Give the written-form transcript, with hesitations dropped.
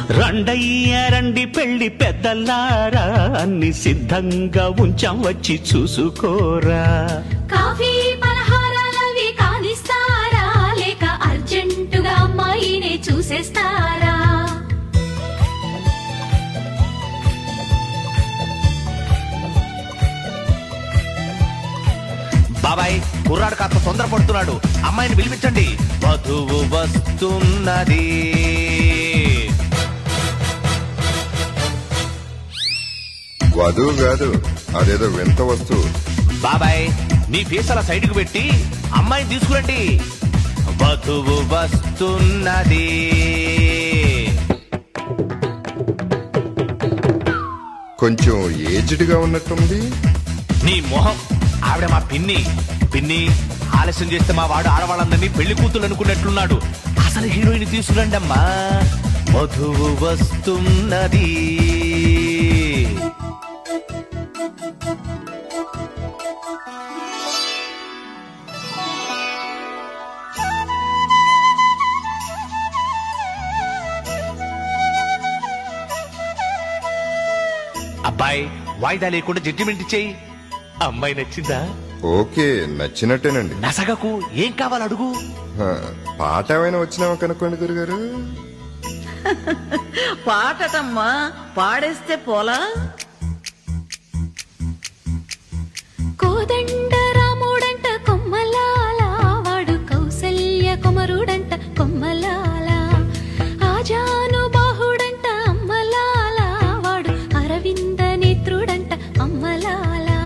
రండయ్య రండి పెళ్లి పెద్దల్లారా, అన్ని సిద్ధంగా ఉంచాం వచ్చి చూసుకోరా. కాఫీ పలహారాలవి కానిస్తారా, లేక అర్జెంటుగా అమ్మాయినే చూసేస్తారా? బాబాయ్ కుర్రాడు కాస్త తొందరపడుతున్నాడు, అమ్మాయిని పిలిపించండి. వధువు వస్తున్నది. వధువు కాదు, అదేదో వింత వస్తువు. బాబాయ్ మీ ఫేస్ అలా సైడ్ కు పెట్టి అమ్మాయిని తీసుకురండి. వధువు వస్తున్నది. కొంచెం ఏజ్డ్ గా ఉన్నట్టుంది. నీ మొహం, ఆవిడ మా పిన్ని. పిన్ని ఆలస్యం చేస్తే మా వాడు ఆడవాళ్ళందరినీ పెళ్లి కూతురు అనుకున్నట్లున్నాడు. అసలు హీరోయిన్ తీసుకురండి అమ్మా. వధువు వస్తున్నది. అబ్బాయి వాయిదా లేకుండా జడ్జిమెంట్ ఇచ్చేయి. అమ్మాయి నచ్చిందా? ఓకే, నచ్చినట్టేనండి. నసగకు, ఏం కావాలి అడుగు. హ, పాట ఏమైనా వచ్చినావా కనుక్కోండి గురుగారు. పాటటమ్మా, పాడేస్తే పోలా. కోదండ